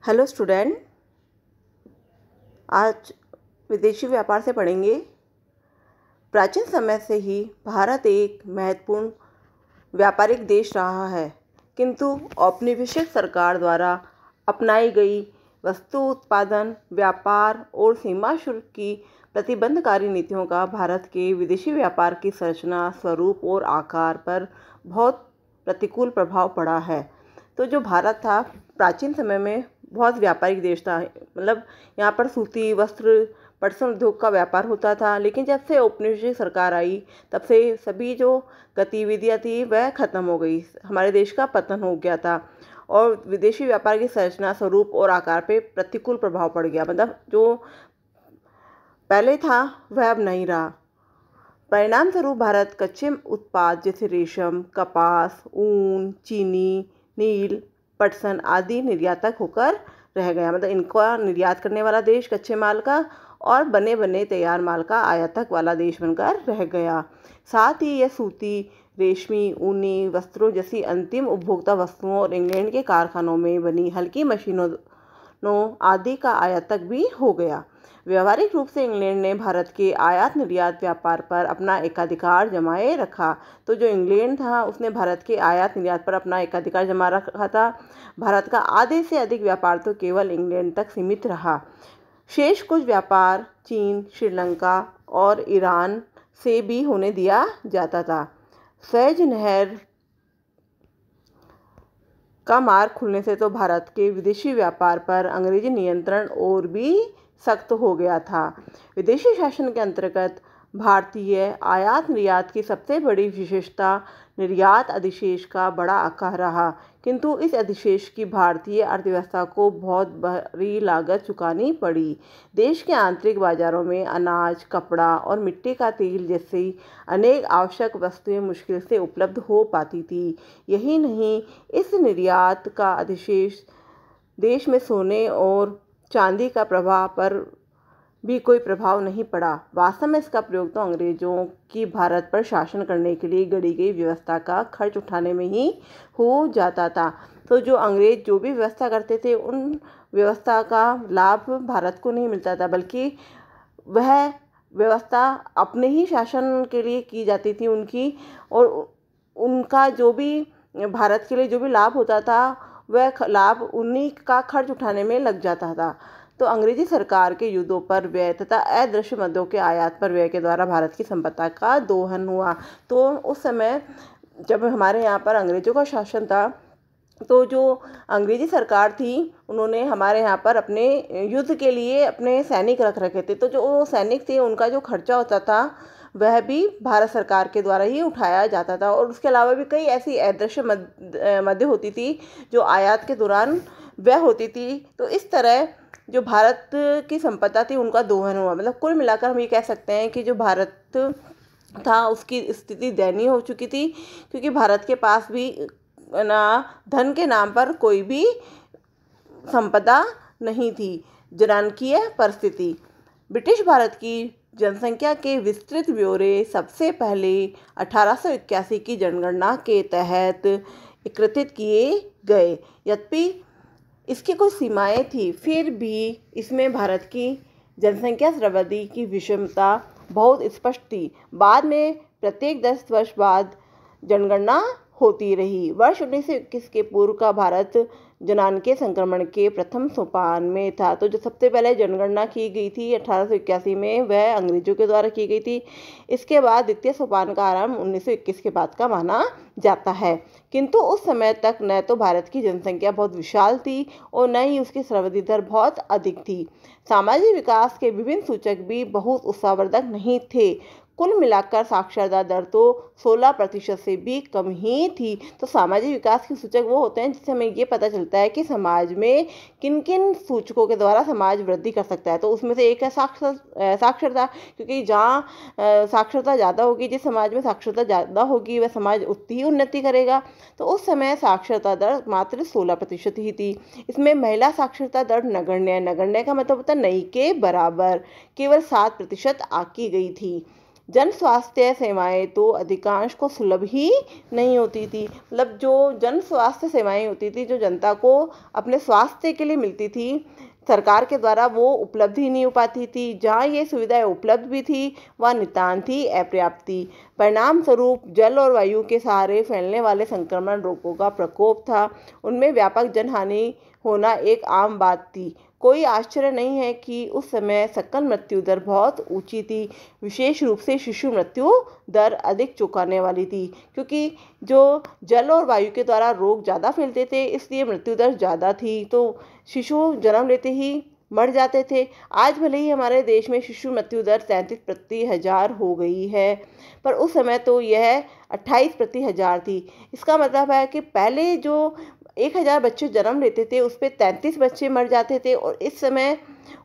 Hello student, आज विदेशी व्यापार से पढ़ेंगे। प्राचीन समय से ही भारत एक महत्वपूर्ण व्यापारिक देश रहा है, किंतु औपनिवेशिक सरकार द्वारा अपनाई गई वस्तु उत्पादन, व्यापार और सीमा शुल्क की प्रतिबंधकारी नीतियों का भारत के विदेशी व्यापार की संरचना, स्वरूप और आकार पर बहुत प्रतिकूल प्रभाव पड़ा है। तो जो भारत था प्राचीन समय में बहुत व्यापारिक देश था। मतलब यहाँ पर सूती वस्त्र, पटसन उद्योग का व्यापार होता था। लेकिन जब से औपनिवेशिक सरकार आई तब से सभी जो गतिविधियाँ थी वह खत्म हो गई। हमारे देश का पतन हो गया था और विदेशी व्यापार की संरचना, स्वरूप और आकार पे प्रतिकूल प्रभाव पड़ गया। मतलब जो पहले था वह अब नहीं रहा। परिणाम स्वरूप भारत कच्चे उत्पाद जैसे रेशम, कपास, ऊन, चीनी, नील, पटसन आदि निर्यातक होकर रह गया। मतलब इनका निर्यात करने वाला देश कच्चे माल का और बने बने तैयार माल का आयातक वाला देश बनकर रह गया। साथ ही यह सूती, रेशमी, ऊनी वस्त्रों जैसी अंतिम उपभोक्ता वस्तुओं और इंग्लैंड के कारखानों में बनी हल्की मशीनों आदि का आयातक भी हो गया। व्यावहारिक रूप से इंग्लैंड ने भारत के आयात निर्यात व्यापार पर अपना एकाधिकार जमाए रखा। तो जो इंग्लैंड था उसने भारत के आयात निर्यात पर अपना एकाधिकार जमा रखा था। भारत का आधे से अधिक व्यापार तो केवल इंग्लैंड तक सीमित रहा। शेष कुछ व्यापार चीन, श्रीलंका और ईरान से भी होने दिया जाता था। सुएज नहर का मार्ग खुलने से तो भारत के विदेशी व्यापार पर अंग्रेजी नियंत्रण और भी सख्त हो गया था। विदेशी शासन के अंतर्गत भारतीय आयात निर्यात की सबसे बड़ी विशेषता निर्यात अधिशेष का बड़ा आकार रहा, किंतु इस अधिशेष की भारतीय अर्थव्यवस्था को बहुत भारी लागत चुकानी पड़ी। देश के आंतरिक बाजारों में अनाज, कपड़ा और मिट्टी का तेल जैसी अनेक आवश्यक वस्तुएं मुश्किल से उपलब्ध हो पाती थी। यही नहीं, इस निर्यात का अधिशेष देश में सोने और चांदी का प्रवाह पर भी कोई प्रभाव नहीं पड़ा। वास्तव में इसका प्रयोग तो अंग्रेजों की भारत पर शासन करने के लिए गढ़ी गई व्यवस्था का खर्च उठाने में ही हो जाता था। तो जो अंग्रेज जो भी व्यवस्था करते थे उन व्यवस्था का लाभ भारत को नहीं मिलता था, बल्कि वह व्यवस्था अपने ही शासन के लिए की जाती थी उनकी, और उनका जो भी भारत के लिए जो भी लाभ होता था वह लाभ उन्हीं का खर्च उठाने में लग जाता था। तो अंग्रेजी सरकार के युद्धों पर व्यय तथा अदृश्य मद्यों के आयात पर व्यय के द्वारा भारत की संपदा का दोहन हुआ। तो उस समय जब हमारे यहाँ पर अंग्रेजों का शासन था तो जो अंग्रेजी सरकार थी उन्होंने हमारे यहाँ पर अपने युद्ध के लिए अपने सैनिक रख रखे थे। तो जो सैनिक थे उनका जो खर्चा होता था वह भी भारत सरकार के द्वारा ही उठाया जाता था। और उसके अलावा भी कई ऐसी अदृश्य मद्य होती थी जो आयात के दौरान व्यय होती थी। तो इस तरह जो भारत की संपदा थी उनका दोहन हुआ। मतलब कुल मिलाकर हम ये कह सकते हैं कि जो भारत था उसकी स्थिति दयनीय हो चुकी थी, क्योंकि भारत के पास भी ना धन के नाम पर कोई भी संपदा नहीं थी। जनानकीय परिस्थिति। ब्रिटिश भारत की जनसंख्या के विस्तृत ब्यौरे सबसे पहले 1881 की जनगणना के तहत एकत्रित किए गए। यद्यपि इसकी कुछ सीमाएं थी, फिर भी इसमें भारत की जनसंख्या सर्वाधिक की विषमता बहुत स्पष्ट थी। बाद में प्रत्येक 10 वर्ष बाद जनगणना होती रही। वर्ष 1921 के पूर्व का भारत जनानकीय संक्रमण के प्रथम सोपान में था। तो जो सबसे पहले जनगणना की गई थी 1881 में, वह अंग्रेजों के द्वारा की गई थी। इसके बाद द्वितीय सोपान का आरंभ 1921 के बाद का माना जाता है। किंतु उस समय तक न तो भारत की जनसंख्या बहुत विशाल थी और न ही उसकी सर्वाधिक दर बहुत अधिक थी। सामाजिक विकास के विभिन्न सूचक भी बहुत उत्साहवर्धक नहीं थे। कुल मिलाकर साक्षरता दर तो 16% से भी कम ही थी। तो सामाजिक विकास के सूचक वो होते हैं जिससे हमें ये पता चलता है कि समाज में किन किन सूचकों के द्वारा समाज वृद्धि कर सकता है। तो उसमें से एक है साक्षरता, क्योंकि जहाँ साक्षरता ज़्यादा होगी, जिस समाज में साक्षरता ज़्यादा होगी वह समाज उतनी ही उन्नति करेगा। तो उस समय साक्षरता दर मात्र 16% ही थी। इसमें महिला साक्षरता दर नगण्य का मतलब होता है नहीं के बराबर, केवल 7% आकी गई थी। जन स्वास्थ्य सेवाएं तो अधिकांश को सुलभ ही नहीं होती थी। मतलब जो जन स्वास्थ्य सेवाएं होती थी, जो जनता को अपने स्वास्थ्य के लिए मिलती थी, सरकार के द्वारा वो उपलब्ध ही नहीं हो पाती थी। जहाँ ये सुविधाएं उपलब्ध भी थी, वह नितांत ही अपर्याप्त थी। परिणाम स्वरूप जल और वायु के सहारे फैलने वाले संक्रमण रोगों का प्रकोप था। उनमें व्यापक जनहानि होना एक आम बात थी। कोई आश्चर्य नहीं है कि उस समय सकल मृत्यु दर बहुत ऊंची थी। विशेष रूप से शिशु मृत्यु दर अधिक चौंकाने वाली थी, क्योंकि जो जल और वायु के द्वारा रोग ज़्यादा फैलते थे, इसलिए मृत्यु दर ज़्यादा थी। तो शिशु जन्म लेते ही मर जाते थे। आज भले ही हमारे देश में शिशु मृत्यु दर 33 प्रति हज़ार हो गई है, पर उस समय तो यह 28 प्रति हज़ार थी। इसका मतलब है कि पहले जो 1000 बच्चे जन्म लेते थे, उस पे 33 बच्चे मर जाते थे, और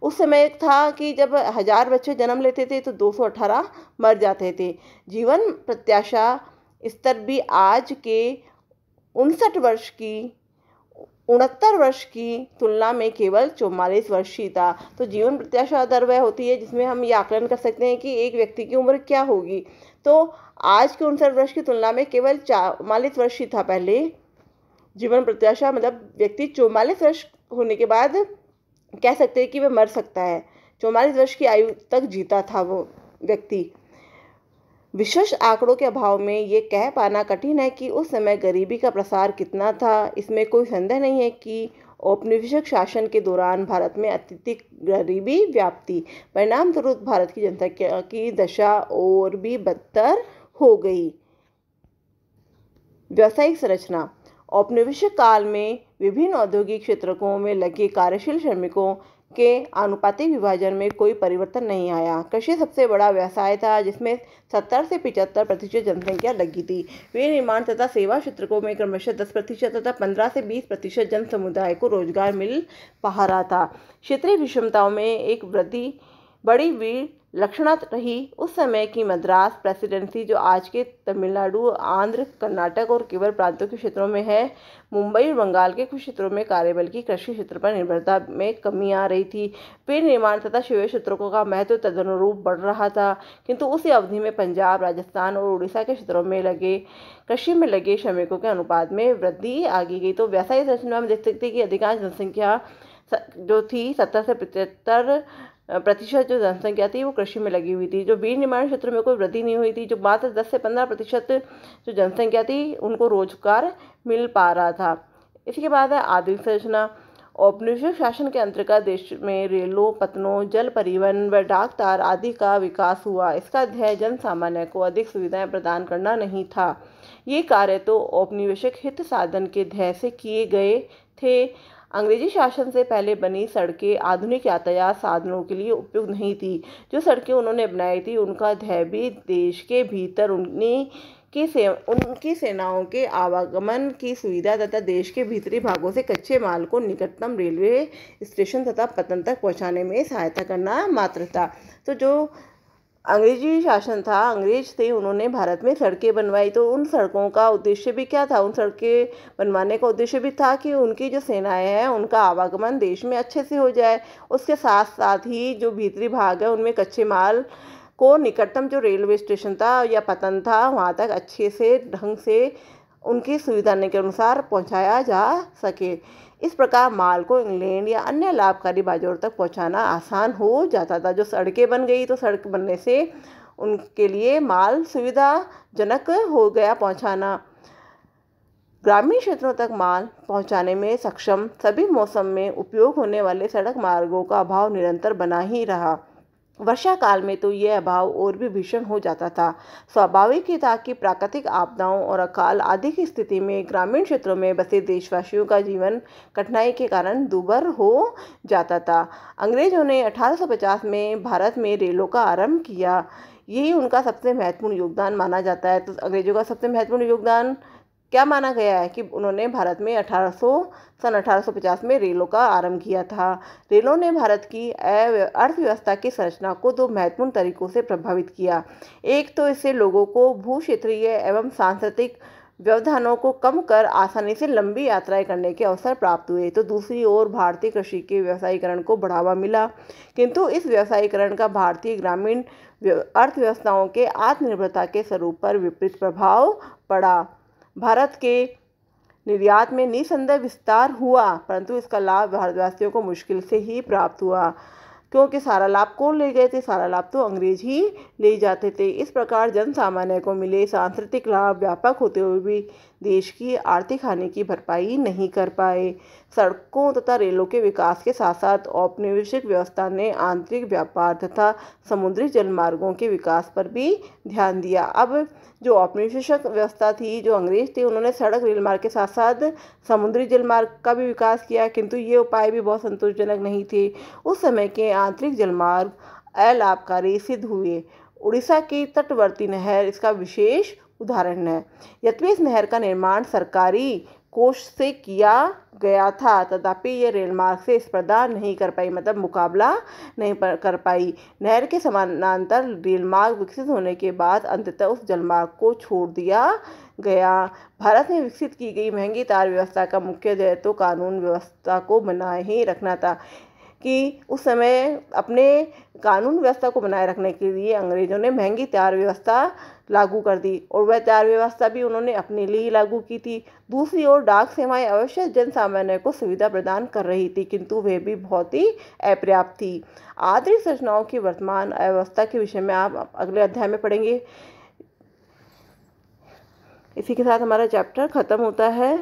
उस समय था कि जब 1000 बच्चे जन्म लेते थे तो 218 मर जाते थे। जीवन प्रत्याशा स्तर भी आज के 69 वर्ष की तुलना में केवल 44 वर्ष ही था। तो जीवन प्रत्याशा दर वह होती है जिसमें हम ये आकलन कर सकते हैं कि एक व्यक्ति की उम्र क्या होगी। तो आज के 59 वर्ष की तुलना में केवल 44 वर्ष ही था पहले जीवन प्रत्याशा। मतलब व्यक्ति 44 वर्ष होने के बाद कह सकते हैं कि वह मर सकता है। 44 वर्ष की आयु तक जीता था वो व्यक्ति। विशेष आंकड़ों के अभाव में ये कह पाना कठिन है कि उस समय गरीबी का प्रसार कितना था। इसमें कोई संदेह नहीं है कि औपनिवेशिक शासन के दौरान भारत में अत्यधिक गरीबी व्याप्ति परिणाम स्वरूप भारत की जनसंख्या की दशा और भी बदतर हो गई। व्यावसायिक संरचना। औपनिवेशिक काल में विभिन्न औद्योगिक क्षेत्रों में लगे कार्यशील श्रमिकों के आनुपातिक विभाजन में कोई परिवर्तन नहीं आया। कृषि सबसे बड़ा व्यवसाय था, जिसमें 70 से 75% जनसंख्या लगी थी। विनिर्माण तथा सेवा क्षेत्रों में क्रमशः 10% तथा 15 से 20% जन समुदाय को रोजगार मिल पा रहा था। क्षेत्रीय विषमताओं में एक बड़ी विलक्षणता रही उस समय की मद्रास प्रेसिडेंसी, जो आज के तमिलनाडु, आंध्र, कर्नाटक और केरल प्रांतों के क्षेत्रों में है। मुंबई और बंगाल के कुछ क्षेत्रों में कार्यबल की कृषि क्षेत्र पर निर्भरता में कमी आ रही थी। विनिर्माण तथा सेवा क्षेत्रों का महत्व तदनुरूप बढ़ रहा था, किंतु उसी अवधि में पंजाब, राजस्थान और उड़ीसा के क्षेत्रों में कृषि में लगे श्रमिकों के अनुपात में वृद्धि आगे गई। तो व्यावसायिक संरचना में देख सकते हैं कि अधिकांश जनसंख्या जो थी 70 से 75% जो जनसंख्या थी वो कृषि में लगी हुई थी। जो विनिर्माण क्षेत्र में कोई वृद्धि नहीं हुई थी। जो मात्र 10 से 15% जो जनसंख्या थी उनको रोजगार मिल पा रहा था। इसके बाद है आधुनिक संरचना। औपनिवेशिक शासन के अंतर्गत देश में रेलों, पत्तनों, जल परिवहन व डाक तार आदि का विकास हुआ। इसका ध्येय जन सामान्य को अधिक सुविधाएं प्रदान करना नहीं था। ये कार्य तो औपनिवेशिक हित साधन के ध्येय से किए गए थे। अंग्रेजी शासन से पहले बनी सड़कें आधुनिक यातायात साधनों के लिए उपयुक्त नहीं थी। जो सड़कें उन्होंने बनाई थी उनका ध्येय भी देश के भीतर उनकी सेनाओं के आवागमन की सुविधा तथा देश के भीतरी भागों से कच्चे माल को निकटतम रेलवे स्टेशन तथा पत्तन तक पहुंचाने में सहायता करना मात्र था। तो जो अंग्रेजी शासन था, अंग्रेज थे, उन्होंने भारत में सड़कें बनवाई। तो उन सड़कों का उद्देश्य भी क्या था? उन सड़कें बनवाने का उद्देश्य भी था कि उनकी जो सेनाएं हैं उनका आवागमन देश में अच्छे से हो जाए। उसके साथ साथ ही जो भीतरी भाग है उनमें कच्चे माल को निकटतम जो रेलवे स्टेशन था या पतन था वहाँ तक अच्छे से ढंग से उनकी सुविधा के अनुसार पहुँचाया जा सके। इस प्रकार माल को इंग्लैंड या अन्य लाभकारी बाजारों तक पहुंचाना आसान हो जाता था। जो सड़कें बन गई तो सड़क बनने से उनके लिए माल सुविधाजनक हो गया पहुंचाना। ग्रामीण क्षेत्रों तक माल पहुंचाने में सक्षम सभी मौसम में उपयोग होने वाले सड़क मार्गों का अभाव निरंतर बना ही रहा। वर्षा काल में तो यह अभाव और भी भीषण हो जाता था। स्वाभाविक ही था कि प्राकृतिक आपदाओं और अकाल आदि की स्थिति में ग्रामीण क्षेत्रों में बसे देशवासियों का जीवन कठिनाई के कारण दुर्भर हो जाता था। अंग्रेजों ने 1850 में भारत में रेलों का आरंभ किया। यही उनका सबसे महत्वपूर्ण योगदान माना जाता है। तो अंग्रेजों का सबसे महत्वपूर्ण योगदान क्या माना गया है कि उन्होंने भारत में सन 1850 में रेलों का आरंभ किया था। रेलों ने भारत की अर्थव्यवस्था की संरचना को दो महत्वपूर्ण तरीकों से प्रभावित किया। एक तो इससे लोगों को भू क्षेत्रीय एवं सांस्कृतिक व्यवधानों को कम कर आसानी से लंबी यात्राएं करने के अवसर प्राप्त हुए, तो दूसरी ओर भारतीय कृषि के व्यवसायीकरण को बढ़ावा मिला। किंतु इस व्यवसायीकरण का भारतीय ग्रामीण अर्थव्यवस्थाओं के आत्मनिर्भरता के स्वरूप पर विपरीत प्रभाव पड़ा। भारत के निर्यात में निसंदेह विस्तार हुआ, परंतु इसका लाभ भारतवासियों को मुश्किल से ही प्राप्त हुआ, क्योंकि सारा लाभ कौन ले गए थे? सारा लाभ तो अंग्रेज ही ले जाते थे। इस प्रकार जन सामान्य को मिले सांस्कृतिक लाभ व्यापक होते हुए भी देश की आर्थिक हानि की भरपाई नहीं कर पाए। सड़कों तथा रेलों के विकास के साथ साथ औपनिवेशिक व्यवस्था ने आंतरिक व्यापार तथा समुद्री जलमार्गों के विकास पर भी ध्यान दिया। अब जो औपनिवेशिक व्यवस्था थी, जो अंग्रेज थे, उन्होंने सड़क रेल मार्ग के साथ साथ समुद्री जलमार्ग का भी विकास किया, किंतु ये उपाय भी बहुत संतोषजनक नहीं थे। उस समय के आंतरिक जलमार्ग अलाभकारी सिद्ध हुए। उड़ीसा की तटवर्ती नहर इसका विशेष उदाहरण है। यद्यपि इस नहर का निर्माण सरकारी कोष से किया गया था, तथापि ये रेल मार्ग से स्पर्धा नहीं कर पाई, मतलब मुकाबला नहीं कर पाई। नहर के समानांतर रेल मार्ग विकसित होने के बाद अंततः उस जलमार्ग को छोड़ दिया गया। भारत में विकसित की गई महंगी तार व्यवस्था का मुख्य ध्येय तो कानून व्यवस्था को बनाए ही रखना था, कि उस समय अपने कानून व्यवस्था को बनाए रखने के लिए अंग्रेजों ने महंगी तार व्यवस्था लागू कर दी, और वह तार व्यवस्था भी उन्होंने अपने लिए ही लागू की थी। दूसरी ओर डाक सेवाएं अवश्य जन सामान्य को सुविधा प्रदान कर रही थी, किंतु वे भी बहुत ही अपर्याप्त थी। आंतरिक संरचनाओं की वर्तमान अव्यवस्था के विषय में आप अगले अध्याय में पढ़ेंगे। इसी के साथ हमारा चैप्टर खत्म होता है।